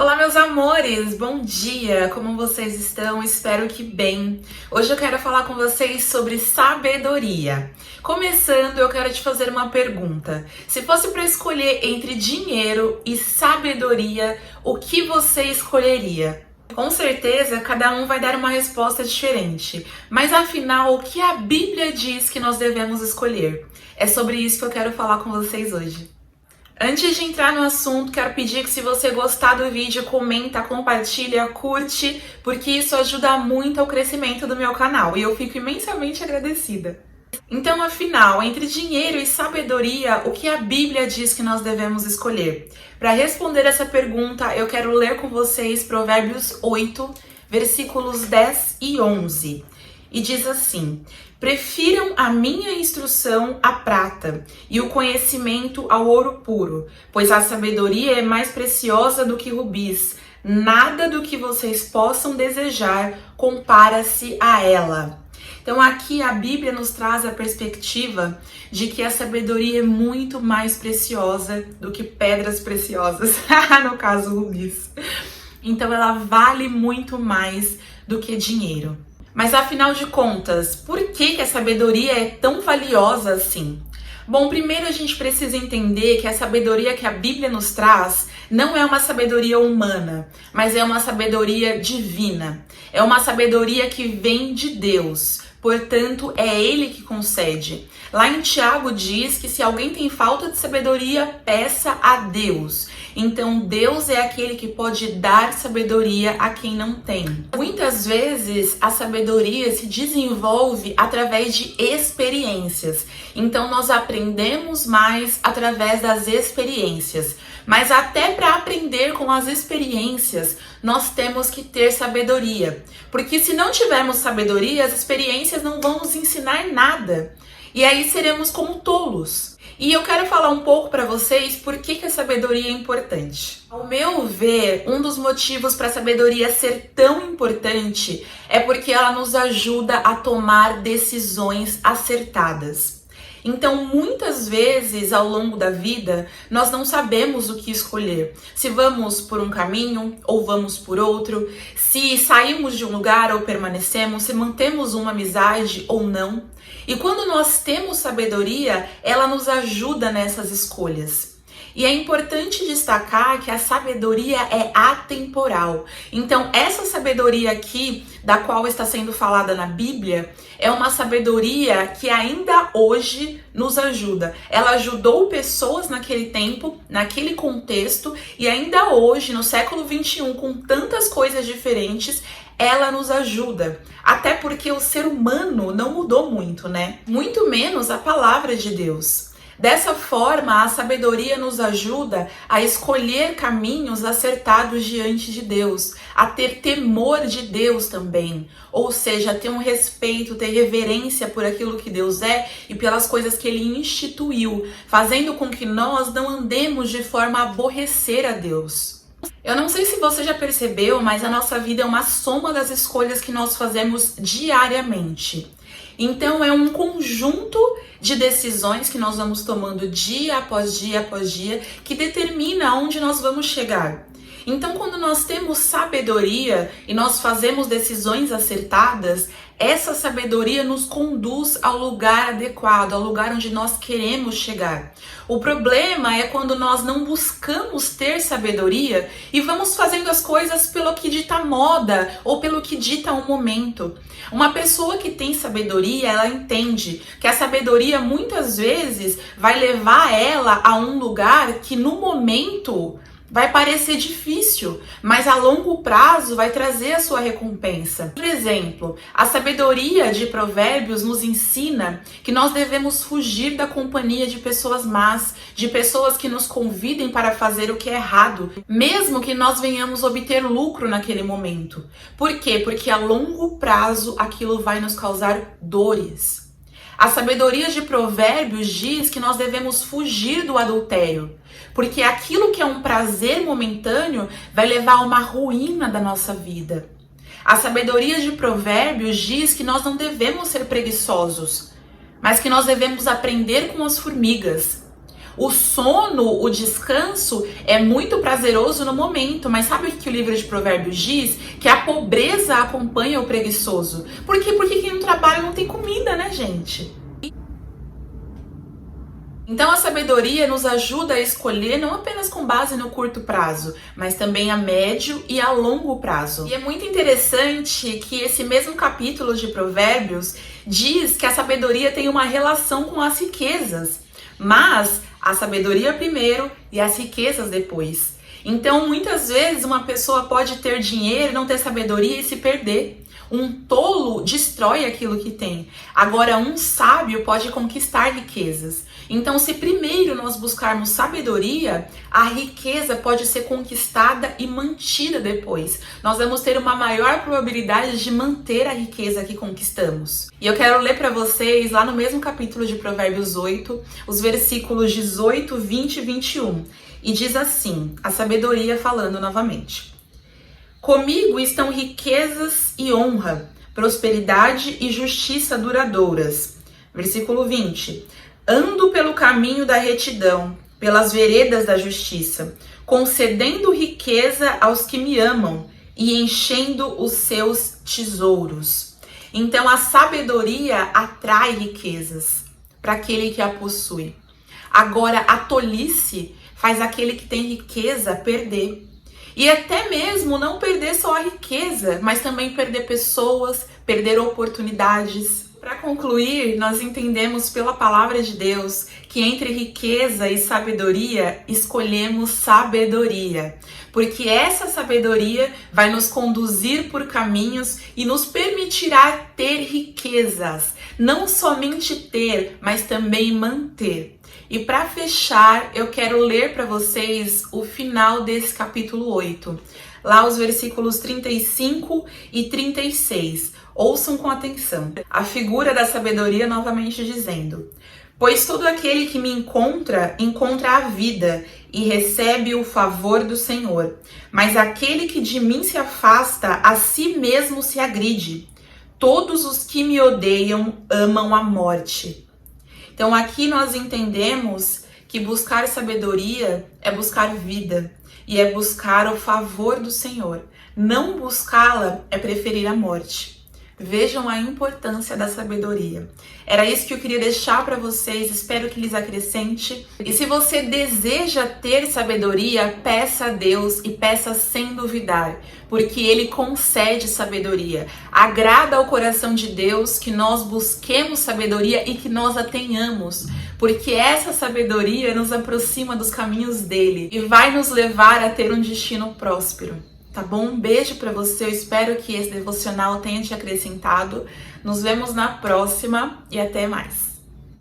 Olá, meus amores! Bom dia! Como vocês estão? Espero que bem. Hoje eu quero falar com vocês sobre sabedoria. Começando, eu quero te fazer uma pergunta. Se fosse para escolher entre dinheiro e sabedoria, o que você escolheria? Com certeza, cada um vai dar uma resposta diferente. Mas afinal, o que a Bíblia diz que nós devemos escolher? É sobre isso que eu quero falar com vocês hoje. Antes de entrar no assunto, quero pedir que se você gostar do vídeo, comenta, compartilha, curte, porque isso ajuda muito ao crescimento do meu canal e eu fico imensamente agradecida. Então, afinal, entre dinheiro e sabedoria, o que a Bíblia diz que nós devemos escolher? Para responder essa pergunta, eu quero ler com vocês Provérbios 8, versículos 10 e 11. E diz assim: prefiram a minha instrução à prata e o conhecimento ao ouro puro, pois a sabedoria é mais preciosa do que rubis. Nada do que vocês possam desejar compara-se a ela. Então aqui a Bíblia nos traz a perspectiva de que a sabedoria é muito mais preciosa do que pedras preciosas, no caso rubis. Então ela vale muito mais do que dinheiro. Mas afinal de contas, por que a sabedoria é tão valiosa assim? Bom, primeiro a gente precisa entender que a sabedoria que a Bíblia nos traz não é uma sabedoria humana, mas é uma sabedoria divina. É uma sabedoria que vem de Deus. Portanto, é Ele que concede. Lá em Tiago diz que se alguém tem falta de sabedoria, peça a Deus. Então, Deus é aquele que pode dar sabedoria a quem não tem. Muitas vezes, a sabedoria se desenvolve através de experiências. Então, nós aprendemos mais através das experiências. Mas até para aprender com as experiências, nós temos que ter sabedoria. Porque se não tivermos sabedoria, as experiências não vão nos ensinar nada. E aí seremos como tolos. E eu quero falar um pouco para vocês por que a sabedoria é importante. Ao meu ver, um dos motivos para a sabedoria ser tão importante é porque ela nos ajuda a tomar decisões acertadas. Então, muitas vezes ao longo da vida, nós não sabemos o que escolher. Se vamos por um caminho ou vamos por outro, se saímos de um lugar ou permanecemos, se mantemos uma amizade ou não. E quando nós temos sabedoria, ela nos ajuda nessas escolhas. E é importante destacar que a sabedoria é atemporal. Então, essa sabedoria aqui, da qual está sendo falada na Bíblia, é uma sabedoria que ainda hoje nos ajuda. Ela ajudou pessoas naquele tempo, naquele contexto, e ainda hoje, no século 21, com tantas coisas diferentes, ela nos ajuda. Até porque o ser humano não mudou muito, né? Muito menos a palavra de Deus. Dessa forma, a sabedoria nos ajuda a escolher caminhos acertados diante de Deus, a ter temor de Deus também, ou seja, ter um respeito, ter reverência por aquilo que Deus é e pelas coisas que Ele instituiu, fazendo com que nós não andemos de forma a aborrecer a Deus. Eu não sei se você já percebeu, mas a nossa vida é uma soma das escolhas que nós fazemos diariamente. Então é um conjunto de decisões que nós vamos tomando dia após dia após dia que determina onde nós vamos chegar. Então, quando nós temos sabedoria e nós fazemos decisões acertadas, essa sabedoria nos conduz ao lugar adequado, ao lugar onde nós queremos chegar. O problema é quando nós não buscamos ter sabedoria e vamos fazendo as coisas pelo que dita a moda ou pelo que dita o momento. Uma pessoa que tem sabedoria, ela entende que a sabedoria muitas vezes vai levar ela a um lugar que no momento vai parecer difícil, mas a longo prazo vai trazer a sua recompensa. Por exemplo, a sabedoria de Provérbios nos ensina que nós devemos fugir da companhia de pessoas más, de pessoas que nos convidem para fazer o que é errado, mesmo que nós venhamos obter lucro naquele momento. Por quê? Porque a longo prazo aquilo vai nos causar dores. A sabedoria de Provérbios diz que nós devemos fugir do adultério, porque aquilo que é um prazer momentâneo vai levar a uma ruína da nossa vida. A sabedoria de Provérbios diz que nós não devemos ser preguiçosos, mas que nós devemos aprender com as formigas. O sono, o descanso é muito prazeroso no momento, mas sabe o que o livro de Provérbios diz? Que a pobreza acompanha o preguiçoso. Por quê? Porque quem não trabalha não tem comida, né, gente? Então a sabedoria nos ajuda a escolher não apenas com base no curto prazo, mas também a médio e a longo prazo. E é muito interessante que esse mesmo capítulo de Provérbios diz que a sabedoria tem uma relação com as riquezas, mas a sabedoria primeiro e as riquezas depois. Então muitas vezes uma pessoa pode ter dinheiro, não ter sabedoria e se perder. Um tolo destrói aquilo que tem. Agora, um sábio pode conquistar riquezas. Então, se primeiro nós buscarmos sabedoria, a riqueza pode ser conquistada e mantida depois. Nós vamos ter uma maior probabilidade de manter a riqueza que conquistamos. E eu quero ler para vocês, lá no mesmo capítulo de Provérbios 8, os versículos 18, 20 e 21. E diz assim, a sabedoria falando novamente. Comigo estão riquezas e honra, prosperidade e justiça duradouras. Versículo 20. Ando pelo caminho da retidão, pelas veredas da justiça, concedendo riqueza aos que me amam e enchendo os seus tesouros. Então a sabedoria atrai riquezas para aquele que a possui. Agora a tolice faz aquele que tem riqueza perder. E até mesmo não perder só a riqueza, mas também perder pessoas, perder oportunidades. Para concluir, nós entendemos pela palavra de Deus que entre riqueza e sabedoria, escolhemos sabedoria. Porque essa sabedoria vai nos conduzir por caminhos e nos permitirá ter riquezas. Não somente ter, mas também manter. E para fechar, eu quero ler para vocês o final desse capítulo 8. Lá os versículos 35 e 36. Ouçam com atenção. A figura da sabedoria novamente dizendo: Pois todo aquele que me encontra, encontra a vida e recebe o favor do Senhor. Mas aquele que de mim se afasta, a si mesmo se agride. Todos os que me odeiam amam a morte. Então aqui nós entendemos que buscar sabedoria é buscar vida e é buscar o favor do Senhor. Não buscá-la é preferir a morte. Vejam a importância da sabedoria. Era isso que eu queria deixar para vocês, espero que lhes acrescente. E se você deseja ter sabedoria, peça a Deus e peça sem duvidar, porque Ele concede sabedoria. Agrada ao coração de Deus que nós busquemos sabedoria e que nós a tenhamos, porque essa sabedoria nos aproxima dos caminhos dele e vai nos levar a ter um destino próspero. Tá bom? Um beijo pra você, eu espero que esse devocional tenha te acrescentado. Nos vemos na próxima e até mais.